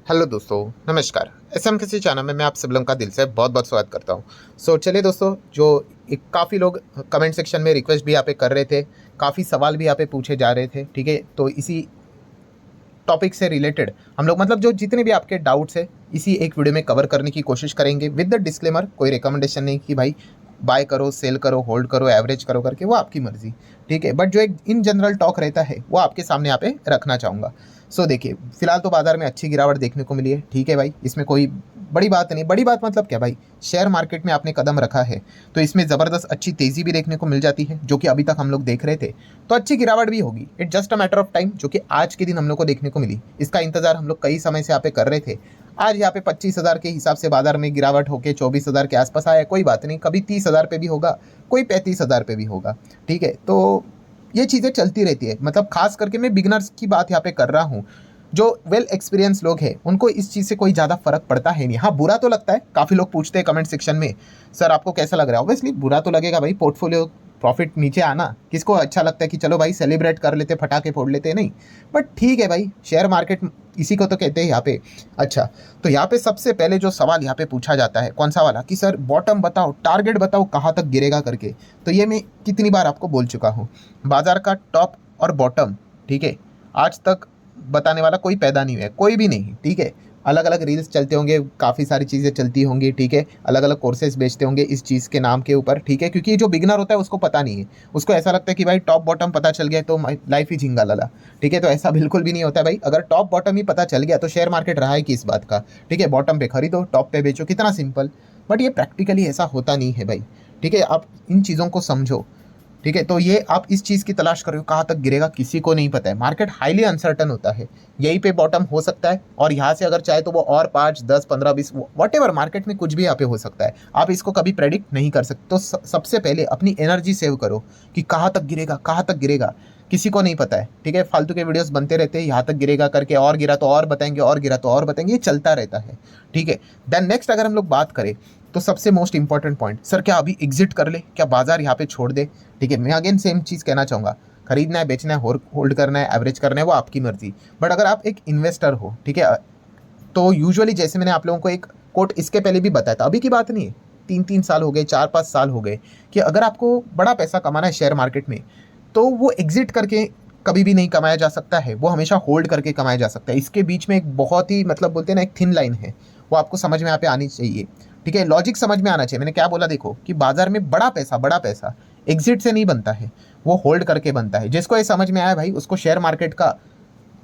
Hello दोस्तों, नमस्कार। SM किसी चैनल में मैं आप सब लोगों का दिल से बहुत बहुत स्वागत करता हूं। चलिए दोस्तों, जो काफ़ी लोग कमेंट सेक्शन में रिक्वेस्ट भी यहाँ पे कर रहे थे, काफ़ी सवाल भी यहाँ पे पूछे जा रहे थे, ठीक है। तो इसी टॉपिक से रिलेटेड हम लोग मतलब जो जितने भी आपके डाउट्स है इसी एक वीडियो में कवर करने की कोशिश करेंगे विद द डिस्क्लेमर। कोई रिकमेंडेशन नहीं कि भाई बाय करो, सेल करो, होल्ड करो, एवरेज करो करके, वो आपकी मर्जी, ठीक है। बट जो एक इन जनरल टॉक रहता है वो आपके सामने यहाँ पे रखना चाहूँगा। देखिए, फिलहाल तो बाजार में अच्छी गिरावट देखने को मिली है, ठीक है भाई। इसमें कोई बड़ी बात नहीं। बड़ी बात मतलब क्या भाई, शेयर मार्केट में आपने कदम रखा है तो इसमें ज़बरदस्त अच्छी तेज़ी भी देखने को मिल जाती है, जो कि अभी तक हम लोग देख रहे थे। तो अच्छी गिरावट भी होगी, it just a matter of time, जो कि आज के दिन हम लोग को देखने को मिली। इसका इंतजार हम लोग कई समय से यहाँ पे कर रहे थे। आज यहाँ पे 25,000 के हिसाब से बाजार में गिरावट होकर 24,000 के आसपास आया, कोई बात नहीं। कभी 30,000 पे भी होगा, कोई 35,000 पे भी होगा, ठीक है। तो ये चीज़ें चलती रहती है। मतलब खास करके मैं बिगनर्स की बात यहाँ पे कर रहा हूँ। जो वेल एक्सपीरियंस लोग हैं उनको इस चीज़ से कोई ज़्यादा फर्क पड़ता है नहीं। हाँ, बुरा तो लगता है। काफ़ी लोग पूछते हैं कमेंट सेक्शन में, सर आपको कैसा लग रहा है। ऑब्वियसली बुरा तो लगेगा भाई, पोर्टफोलियो प्रॉफिट नीचे आना किसको अच्छा लगता है कि चलो भाई सेलिब्रेट कर लेते, फटाके फोड़ लेते, नहीं। बट ठीक है भाई, शेयर मार्केट इसी को तो कहते हैं यहाँ पे। अच्छा, तो यहाँ पे सबसे पहले जो सवाल यहाँ पे पूछा जाता है कौन सा वाला, कि सर बॉटम बताओ, टारगेट बताओ, कहाँ तक गिरेगा करके। तो ये मैं कितनी बार आपको बोल चुका हूँ, बाजार का टॉप और बॉटम, ठीक है, आज तक बताने वाला कोई पैदा नहीं है, कोई भी नहीं, ठीक है। अलग अलग रील्स चलते होंगे, काफ़ी सारी चीज़ें चलती होंगी, ठीक है। अलग अलग कोर्सेज बेचते होंगे इस चीज़ के नाम के ऊपर, ठीक है। क्योंकि जो बिगनर होता है उसको पता नहीं है, उसको ऐसा लगता है कि भाई टॉप बॉटम पता चल गया तो लाइफ ही झिंगा लला, ठीक है। तो ऐसा बिल्कुल भी नहीं होता है भाई। अगर टॉप बॉटम ही पता चल गया तो शेयर मार्केट रहा है कि इस बात का, ठीक है। बॉटम पे खरीदो, टॉप पे बेचो, कितना सिंपल। बट ये प्रैक्टिकली ऐसा होता नहीं है भाई, ठीक है। आप इन चीज़ों को समझो, ठीक है। तो ये आप इस चीज़ की तलाश कर रहे हो, कहाँ तक गिरेगा किसी को नहीं पता है। मार्केट हाईली अनसर्टन होता है, यहीं पे बॉटम हो सकता है और यहाँ से अगर चाहे तो वो और 5, 10, 15, 20 वट एवर, मार्केट में कुछ भी यहाँ पे हो सकता है। आप इसको कभी प्रेडिक्ट नहीं कर सकते। तो सबसे पहले अपनी एनर्जी सेव करो कि कहाँ तक गिरेगा, कहाँ तक गिरेगा, किसी को नहीं पता है, ठीक है। फालतू के वीडियोस बनते रहते हैं, यहाँ तक गिरेगा करके, और गिरा तो और बताएंगे, और गिरा तो और बताएंगे, ये चलता रहता है, ठीक है। देन नेक्स्ट अगर हम लोग बात करें तो सबसे मोस्ट इंपॉर्टेंट पॉइंट, सर क्या अभी एग्जिट कर ले, क्या बाजार यहाँ पे छोड़ दे, ठीक है। मैं अगेन सेम चीज़ कहना चाहूँगा, खरीदना है, बेचना है, होल्ड करना है, एवरेज करना है, वो आपकी मर्जी। बट अगर आप एक इन्वेस्टर हो, ठीक है, तो यूजुअली जैसे मैंने आप लोगों को एक कोट इसके पहले भी बताया था, अभी की बात नहीं है, 3-3 साल हो गए, 4-5 साल हो गए, कि अगर आपको बड़ा पैसा कमाना है शेयर मार्केट में तो वो एग्जिट करके कभी भी नहीं कमाया जा सकता है, वो हमेशा होल्ड करके कमाया जा सकता है। इसके बीच में एक बहुत ही मतलब बोलते हैं ना, एक थिन लाइन है, वो आपको समझ में यहाँ पे आनी चाहिए, ठीक है। लॉजिक समझ में आना चाहिए। मैंने क्या बोला, देखो कि बाजार में बड़ा पैसा एग्जिट से नहीं बनता है, वो होल्ड करके बनता है। जिसको ये समझ में आया भाई, उसको शेयर मार्केट का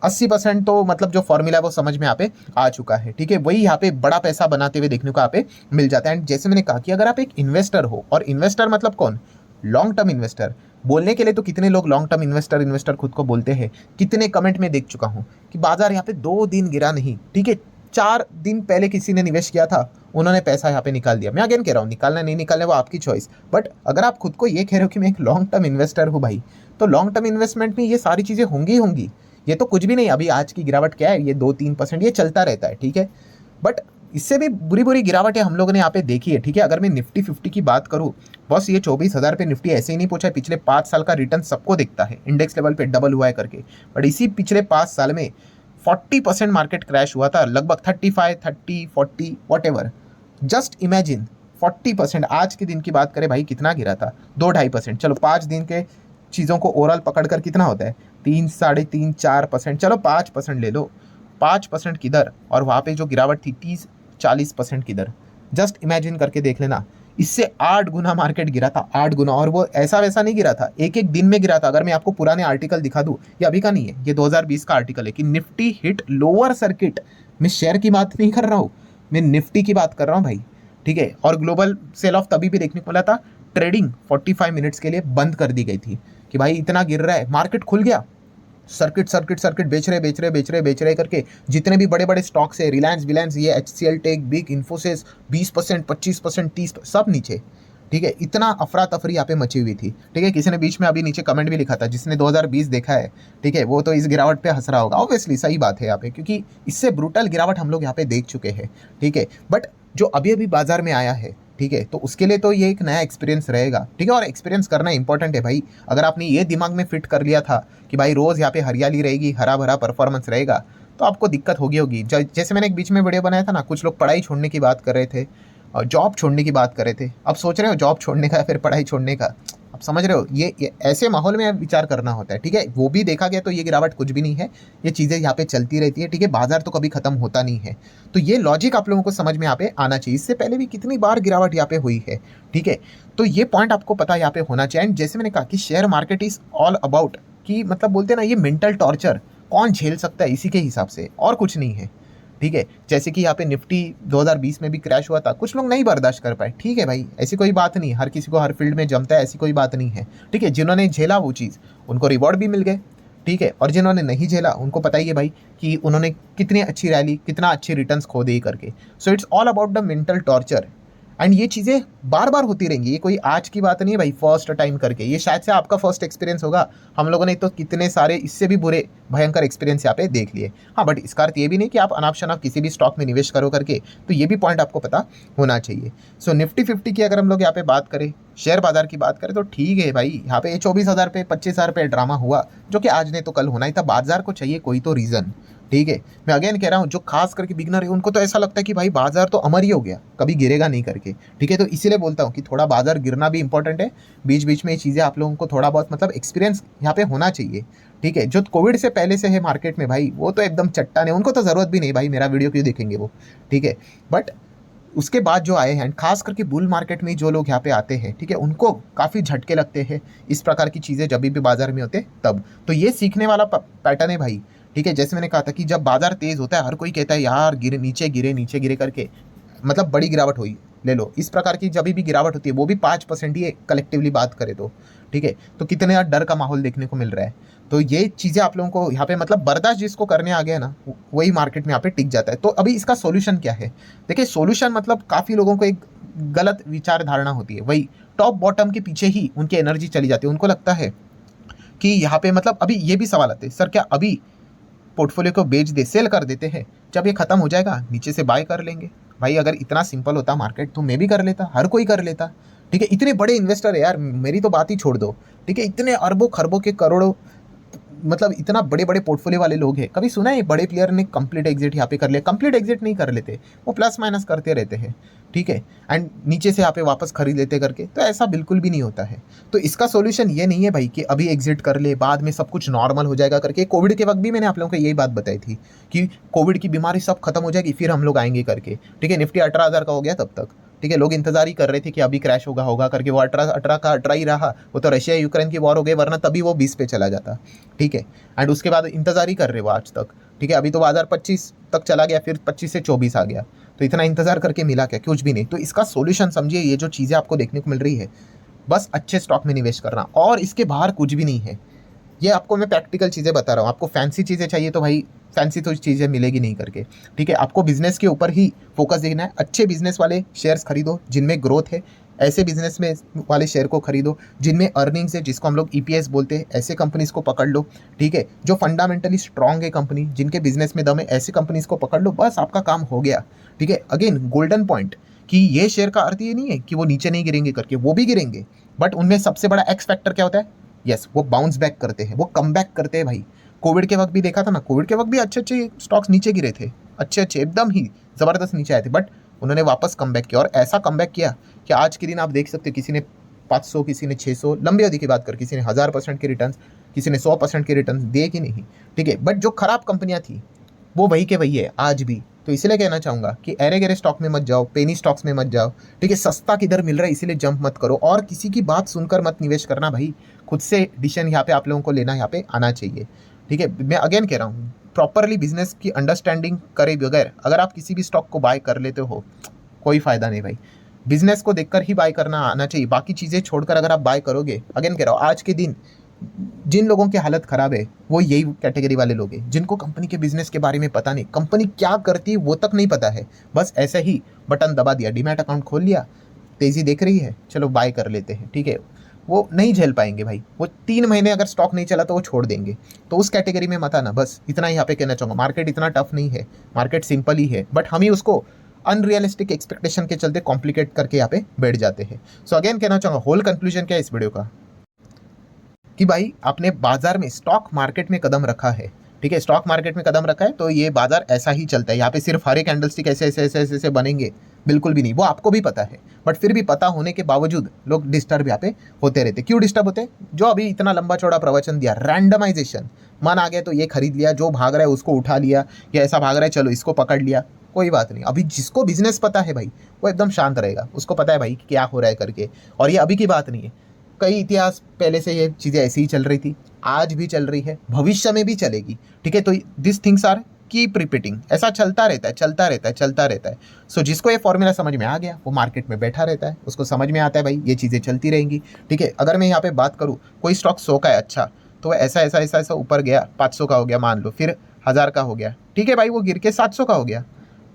80% तो मतलब जो फॉर्मूला है वो समझ में यहाँ पे आ चुका है, ठीक है। वही यहाँ पे बड़ा पैसा बनाते हुए देखने को यहाँ पे मिल जाता है। एंड जैसे मैंने कहा कि अगर आप एक इन्वेस्टर हो, और इन्वेस्टर मतलब कौन, लॉन्ग टर्म इन्वेस्टर। बोलने के लिए तो कितने लोग लॉन्ग टर्म इन्वेस्टर इन्वेस्टर खुद को बोलते हैं, कितने कमेंट में देख चुका हूँ कि बाजार यहाँ पे 2 दिन गिरा नहीं, ठीक है। 4 दिन पहले किसी ने निवेश किया था, उन्होंने पैसा यहाँ पे निकाल दिया। मैं अगेन कह रहा हूँ, निकालना नहीं निकालना वो आपकी चॉइस। बट अगर आप खुद को ये कह रहे हो कि मैं एक लॉन्ग टर्म इन्वेस्टर हूँ भाई, तो लॉन्ग टर्म इन्वेस्टमेंट में ये सारी चीज़ें होंगी होंगी। ये तो कुछ भी नहीं, अभी आज की गिरावट क्या है, ये 2-3% ये चलता रहता है, ठीक है। बट इससे भी बुरी बुरी गिरावटें हम लोगों ने यहाँ पे देखी है, ठीक है। अगर मैं निफ्टी 50 की बात करूँ, बस ये 24,000 पे निफ्टी ऐसे ही नहीं पहुंचा है। पिछले 5 साल का रिटर्न सबको दिखता है, इंडेक्स लेवल पे डबल हुआ है करके। बट इसी पिछले 5 साल में 40% मार्केट क्रैश हुआ था, लगभग 35, 30, 40 वट एवर। Just imagine 40%। आज के दिन की बात करें भाई, कितना गिरा था, 2-2.5%। चलो 5 दिन के चीज़ों को ओवरऑल पकड़कर कितना होता है, 3, 3.5, 4%। चलो 5% ले लो, 5% किधर, और वहाँ पे जो गिरावट थी 30-40% किधर। जस्ट इमेजिन करके देख लेना, इससे 8 गुना मार्केट गिरा था, 8 गुना। और वो ऐसा वैसा नहीं गिरा था, एक एक दिन में गिरा था। अगर मैं आपको पुराने आर्टिकल दिखा दूं, ये अभी का नहीं है, ये 2020 का आर्टिकल है, कि निफ्टी हिट लोअर सर्किट। मैं शेयर की बात नहीं कर रहा हूँ, मैं निफ्टी की बात कर रहा हूँ भाई, ठीक है। और ग्लोबल सेल ऑफ तभी भी देखने को मिला था, ट्रेडिंग 45 मिनट्स के लिए बंद कर दी गई थी कि भाई इतना गिर रहा है। मार्केट खुल गया, सर्किट सर्किट सर्किट, बेच रहे करके जितने भी बड़े बड़े स्टॉक्स है, रिलायंस विलायंस, ये HCL टेक, बिग, इन्फोसिस, 20%, 25%, 30, सब नीचे, ठीक है। इतना अफरा तफरी यहाँ पे मची हुई थी, ठीक है। किसी ने बीच में अभी नीचे कमेंट भी लिखा था, जिसने 2020 देखा है, ठीक है, वो तो इस गिरावट पे हंस रहा होगा। ऑब्वियसली सही बात है यहाँ पे, क्योंकि इससे ब्रूटल गिरावट हम लोग यहाँ पे देख चुके हैं, ठीक है। बट जो अभी अभी बाजार में आया है, ठीक है, तो उसके लिए तो ये एक नया एक्सपीरियंस रहेगा, ठीक है। और एक्सपीरियंस करना इंपॉर्टेंट है भाई। अगर आपने ये दिमाग में फिट कर लिया था कि भाई रोज़ यहाँ पे हरियाली रहेगी, हरा भरा परफॉर्मेंस रहेगा, तो आपको दिक्कत होगी। जैसे मैंने एक बीच में वीडियो बनाया था ना, कुछ लोग पढ़ाई छोड़ने की बात कर रहे थे और जॉब छोड़ने की बात कर रहे थे। अब सोच रहे हो जॉब छोड़ने का या फिर पढ़ाई छोड़ने का, आप समझ रहे हो, ये ऐसे माहौल में विचार करना होता है, ठीक है। वो भी देखा गया तो ये गिरावट कुछ भी नहीं है, ये चीज़ें यहाँ पे चलती रहती है, ठीक है। बाजार तो कभी खत्म होता नहीं है। तो ये लॉजिक आप लोगों को समझ में यहाँ पे आना चाहिए। इससे पहले भी कितनी बार गिरावट यहाँ पे हुई है, ठीक है। तो ये पॉइंट आपको पता यहाँ पे होना चाहिए। एंड जैसे मैंने कहा कि share market is all about, कि मतलब बोलते हैं ना, ये मेंटल टॉर्चर कौन झेल सकता है, इसी के हिसाब से, और कुछ नहीं है, ठीक है। जैसे कि यहाँ पे निफ्टी 2020 में भी क्रैश हुआ था, कुछ लोग नहीं बर्दाश्त कर पाए, ठीक है भाई, ऐसी कोई बात नहीं, हर किसी को हर फील्ड में जमता है, ऐसी कोई बात नहीं है, ठीक है। जिन्होंने झेला वो चीज़, उनको रिवॉर्ड भी मिल गए, ठीक है। और जिन्होंने नहीं झेला उनको पता ही है भाई कि उन्होंने कितनी अच्छी रैली, कितना अच्छे रिटर्न्स खो दिए करके। So it's all about the mental torture. And ये चीज़ें बार बार होती रहेंगी, ये कोई आज की बात नहीं है भाई, फर्स्ट टाइम करके। ये शायद से आपका फर्स्ट एक्सपीरियंस होगा। हम लोगों ने तो कितने सारे इससे भी बुरे भयंकर एक्सपीरियंस यहाँ पे देख लिए। हाँ, बट इसका अर्थ ये भी नहीं कि आप अनाप शनाप किसी भी स्टॉक में निवेश करो करके, तो ये भी पॉइंट आपको पता होना चाहिए। सो निफ्टी 50 की अगर हम लोग यहाँ पे बात करें, शेयर बाजार की बात करें, तो ठीक है भाई, यहाँ पे 24,000 पे 25,000 पे ड्रामा हुआ, जो कि आज ने तो कल होना ही था। बाजार को चाहिए कोई तो रीज़न, ठीक है। मैं अगेन कह रहा हूँ, जो खास करके बिगनर है उनको तो ऐसा लगता है कि भाई बाजार तो अमर ही हो गया, कभी गिरेगा नहीं करके, ठीक है। तो इसीलिए बोलता हूँ कि थोड़ा बाजार गिरना भी इंपॉर्टेंट है। बीच बीच में ये चीज़ें आप लोगों को थोड़ा बहुत मतलब एक्सपीरियंस यहाँ पे होना चाहिए, ठीक है। जो कोविड से पहले से है मार्केट में भाई, वो तो एकदम चट्टान है, उनको तो ज़रूरत भी नहीं भाई, मेरा वीडियो क्यों देखेंगे वो, ठीक है। बट उसके बाद जो आए हैं, खास करके बुल मार्केट में जो लोग यहाँ पे आते हैं, ठीक है, उनको काफ़ी झटके लगते हैं इस प्रकार की चीज़ें जब भी बाजार में होते तब। तो ये सीखने वाला पैटर्न है भाई, ठीक है। जैसे मैंने कहा था कि जब बाजार तेज़ होता है, हर कोई कहता है यार नीचे गिरे करके, मतलब बड़ी गिरावट हुई, ले लो। इस प्रकार की जब भी गिरावट होती है, वो भी 5% ही कलेक्टिवली बात करें तो, ठीक है। तो कितने यार डर का माहौल देखने को मिल रहा है। तो ये चीज़ें आप लोगों को यहाँ पे मतलब बर्दाश्त जिसको करने आ गया ना, वही मार्केट में यहाँ पे टिक जाता है। तो अभी इसका सोल्यूशन क्या है? देखिए, सोल्यूशन मतलब काफ़ी लोगों को एक गलत विचार धारणा होती है, वही टॉप बॉटम के पीछे ही उनकी एनर्जी चली जाती है। उनको लगता है कि यहाँ पे मतलब अभी ये भी सवाल आते हैं, सर क्या अभी पोर्टफोलियो को बेच दे, सेल कर देते हैं, जब ये खत्म हो जाएगा नीचे से बाय कर लेंगे? भाई अगर इतना सिंपल होता मार्केट तो मैं भी कर लेता, हर कोई कर लेता, ठीक है। इतने बड़े इन्वेस्टर है यार, मेरी तो बात ही छोड़ दो, ठीक है। इतने अरबों खरबों के करोड़ों, मतलब इतना बड़े बड़े पोर्टफोलियो वाले लोग हैं। कभी सुना है बड़े प्लेयर ने कंप्लीट एग्जिट यहाँ पे कर लिया? कंप्लीट एग्जिट नहीं कर लेते, वो प्लस माइनस करते रहते हैं, ठीक है। एंड नीचे से यहाँ पे वापस खरीद लेते करके, तो ऐसा बिल्कुल भी नहीं होता है। तो इसका सोल्यूशन ये नहीं है भाई कि अभी एग्जिट कर ले, बाद में सब कुछ नॉर्मल हो जाएगा करके। कोविड के वक्त भी मैंने आप लोगों को यही बात बताई थी कि कोविड की बीमारी सब खत्म हो जाएगी, फिर हम लोग आएंगे करके, ठीक है। निफ्टी 18,000 का हो गया तब तक, ठीक है। लोग इंतजार ही कर रहे थे कि अभी क्रैश होगा करके, वो 18 का 18 ही रहा। वो तो रशिया यूक्रेन की वॉर हो गई, वरना तभी वो 20 पे चला जाता, ठीक है। एंड उसके बाद इंतजार ही कर रहे वो आज तक, ठीक है। अभी तो बाजार 25 तक चला गया, फिर 25 से 24 आ गया। तो इतना इंतजार करके मिला क्या? कुछ भी नहीं। तो इसका सोल्यूशन समझिए, ये जो चीज़ें आपको देखने को मिल रही है, बस अच्छे स्टॉक में निवेश करना, और इसके बाहर कुछ भी नहीं है। ये आपको मैं प्रैक्टिकल चीज़ें बता रहा हूँ। आपको फैंसी चीज़ें चाहिए तो भाई फैंसी तो चीज़ें मिलेगी नहीं करके, ठीक है। आपको बिजनेस के ऊपर ही फोकस देखना है। अच्छे बिजनेस वाले शेयर्स खरीदो जिनमें ग्रोथ है, ऐसे बिजनेस में वाले शेयर को खरीदो जिनमें अर्निंग्स है, जिसको हम लोग ईपीएस बोलते हैं, ऐसे कंपनीज को पकड़ लो, ठीक है। जो फंडामेंटली स्ट्रांग है कंपनी, जिनके बिजनेस में दम है, ऐसे कंपनीज को पकड़ लो, बस आपका काम हो गया, ठीक है। अगेन गोल्डन पॉइंट कि ये शेयर का अर्थ ये नहीं है कि वो नीचे नहीं गिरेंगे करके, वो भी गिरेंगे, बट उनमें सबसे बड़ा एक्स फैक्टर क्या होता है? यस, वो बाउंस बैक करते हैं, वो कम बैक करते हैं भाई। कोविड के वक्त भी देखा था ना, कोविड के वक्त भी अच्छे अच्छे स्टॉक्स नीचे गिरे थे, अच्छे अच्छे एकदम ही ज़बरदस्त नीचे आए थे, बट उन्होंने वापस कम बैक किया, और ऐसा कम बैक किया कि आज के दिन आप देख सकते हो, किसी ने 500, किसी ने 600, लंबी अवधि की बात कर, किसी ने 1000% के रिटर्न, किसी ने 100% के रिटर्न दिए कि नहीं, ठीक है। बट जो खराब कंपनियां थी वो वही के वही है आज भी। तो इसलिए कहना चाहूँगा कि अरे गहरे स्टॉक में मत जाओ, पेनी स्टॉक्स में मत जाओ, ठीक है। सस्ता किधर मिल रहा है इसीलिए जंप मत करो, और किसी की बात सुनकर मत निवेश करना भाई। खुद से डिसीजन यहाँ पे आप लोगों को लेना यहाँ पे आना चाहिए, ठीक है। मैं अगेन कह रहा हूँ, प्रॉपरली बिजनेस की अंडरस्टैंडिंग करे बगैर अगर आप किसी भी स्टॉक को बाय कर लेते हो, कोई फ़ायदा नहीं भाई। बिजनेस को देखकर ही बाय करना आना चाहिए, बाकी चीज़ें छोड़कर अगर आप बाय करोगे, अगेन कह रहा हूँ, आज के दिन जिन लोगों की हालत ख़राब है वो यही कैटेगरी वाले लोग हैं, जिनको कंपनी के बिजनेस के बारे में पता नहीं, कंपनी क्या करती है वो तक नहीं पता है। बस ऐसे ही बटन दबा दिया, डीमैट अकाउंट खोल लिया, तेज़ी देख रही है, चलो बाय कर लेते हैं, ठीक है। वो नहीं झेल पाएंगे भाई, वो 3 महीने अगर स्टॉक नहीं चला तो वो छोड़ देंगे। तो उस कैटेगरी में मत आना, बस इतना ही यहाँ पे कहना चाहूँगा। मार्केट इतना टफ नहीं है, मार्केट सिंपल ही है, बट हम ही उसको अनरियलिस्टिक एक्सपेक्टेशन के चलते कॉम्प्लिकेट करके यहाँ पे बैठ जाते हैं। सो अगेन कहना चाहूँगा, होल कंक्लूजन क्या है इस वीडियो का, कि भाई आपने बाजार में, स्टॉक मार्केट में कदम रखा है, ठीक है, स्टॉक मार्केट में कदम रखा है तो ये बाजार ऐसा ही चलता है। यहाँ पे सिर्फ हर एक कैंडलस्टिक ऐसे ऐसे ऐसे ऐसे ऐसे बनेंगे, बिल्कुल भी नहीं, वो आपको भी पता है। बट फिर भी पता होने के बावजूद लोग डिस्टर्ब यहाँ पे होते रहते। क्यों डिस्टर्ब होते हैं? जो अभी इतना लंबा चौड़ा प्रवचन दिया, रैंडमाइजेशन, मन आ गया तो ये खरीद लिया, जो भाग रहा है उसको उठा लिया, या ऐसा भाग रहा है चलो इसको पकड़ लिया, कोई बात नहीं। अभी जिसको बिजनेस पता है भाई वो एकदम शांत रहेगा, उसको पता है भाई कि क्या हो रहा है करके। और ये अभी की बात नहीं है, कई इतिहास पहले से ये चीज़ें ऐसी ही चल रही थी, आज भी चल रही है, भविष्य में भी चलेगी। ठीक है, तो this things are keep repeating, ऐसा चलता रहता है चलता रहता है चलता रहता है। सो जिसको ये फॉर्मूला समझ में आ गया वो मार्केट में बैठा रहता है, उसको समझ में आता है भाई ये चीज़ें चलती रहेंगी। ठीक है, अगर मैं यहाँ पे बात करूँ, कोई स्टॉक 100 का है, अच्छा तो ऐसा ऐसा ऐसा ऐसा ऊपर गया, 500 का हो गया मान लो, फिर 1000 का हो गया, ठीक है भाई, वो गिर के 700 का हो गया,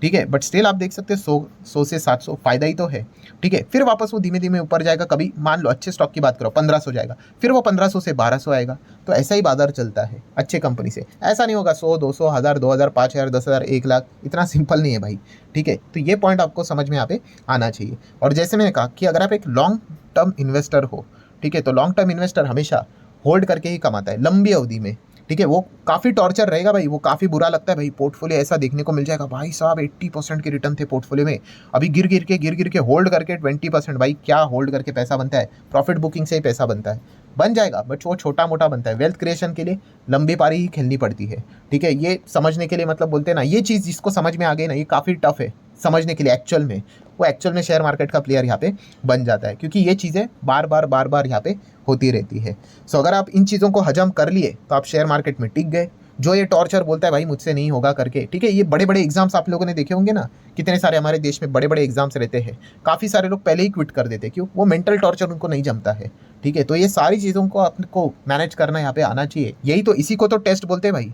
ठीक है, बट स्टिल आप देख सकते हैं 100 से 700 फायदा ही तो है। ठीक है, फिर वापस वो धीमे धीमे ऊपर जाएगा, कभी मान लो अच्छे स्टॉक की बात करो 1500 जाएगा, फिर वो 1500 से 1200 आएगा। तो ऐसा ही बाजार चलता है अच्छे कंपनी से। ऐसा नहीं होगा 100 200 1000 2000 5000 10000 1 लाख, इतना सिंपल नहीं है भाई। ठीक है, तो ये पॉइंट आपको समझ में यहाँ पे आना चाहिए। और जैसे मैंने कहा कि अगर आप एक लॉन्ग टर्म इन्वेस्टर हो, ठीक है, तो लॉन्ग टर्म इन्वेस्टर हमेशा होल्ड करके ही कमाता है, लंबी अवधि में। ठीक है, वो काफ़ी टॉर्चर रहेगा भाई, वो काफ़ी बुरा लगता है भाई। पोर्टफोलियो ऐसा देखने को मिल जाएगा भाई साहब 80% के रिटर्न थे पोर्टफोलियो में, अभी गिर गिर के होल्ड करके 20%। भाई क्या होल्ड करके पैसा बनता है? प्रॉफिट बुकिंग से ही पैसा बनता है, बन जाएगा, बट वो छोटा मोटा बनता है। वेल्थ क्रिएशन के लिए लंबी पारी ही खेलनी पड़ती है। ठीक है, ये समझने के लिए, मतलब बोलते हैं ना, ये चीज़ जिसको समझ में आ गई ना, ये काफ़ी टफ है समझने के लिए एक्चुअल में। वो एक्चुअल में शेयर मार्केट का प्लेयर यहाँ पे बन जाता है, क्योंकि ये चीज़ें बार बार यहाँ पे होती रहती है। सो अगर आप इन चीज़ों को हजम कर लिए तो आप शेयर मार्केट में टिक गए। जो ये टॉर्चर बोलता है भाई मुझसे नहीं होगा करके, ठीक है, ये बड़े बड़े एग्जाम्स आप लोगों ने देखे होंगे ना, कितने सारे हमारे देश में बड़े बड़े एग्जाम्स रहते हैं, काफ़ी सारे लोग पहले ही क्विट कर देते हैं। क्यों? वो मेंटल टॉर्चर उनको नहीं जमता है। ठीक है, तो ये सारी चीज़ों को आपको मैनेज करना यहाँ पे आना चाहिए। यही तो, इसी को तो टेस्ट बोलते हैं भाई।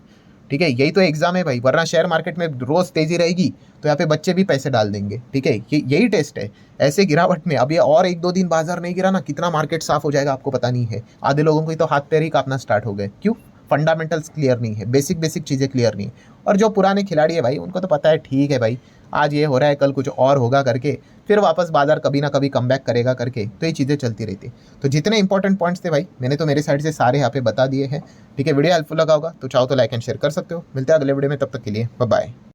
ठीक है, यही तो एग्जाम है भाई, वरना शेयर मार्केट में रोज तेजी रहेगी तो यहाँ पे बच्चे भी पैसे डाल देंगे। ठीक है, यही टेस्ट है। ऐसे गिरावट में अब ये और 1-2 दिन बाजार नहीं गिरा ना, कितना मार्केट साफ हो जाएगा आपको पता नहीं है। आधे लोगों के तो हाथ पैर ही कांपना स्टार्ट हो गए। क्यों? फंडामेंटल्स क्लियर नहीं है, बेसिक चीज़ें क्लियर नहीं है। और जो पुराने खिलाड़ी है भाई, उनको तो पता है ठीक है भाई, आज ये हो रहा है कल कुछ और होगा करके, फिर वापस बाजार कभी ना कभी कमबैक करेगा करके, तो ये चीज़ें चलती रहती है। तो जितने इंपॉर्टेंट पॉइंट्स थे भाई, मैंने तो मेरे साइड से सारे यहाँ पे बता दिए हैं। ठीक है, वीडियो हेल्पफुल लगा होगा तो चाहो तो लाइक एंड शेयर कर सकते हो। मिलते हैं अगले वीडियो में, तब तक के लिए बाय बाय।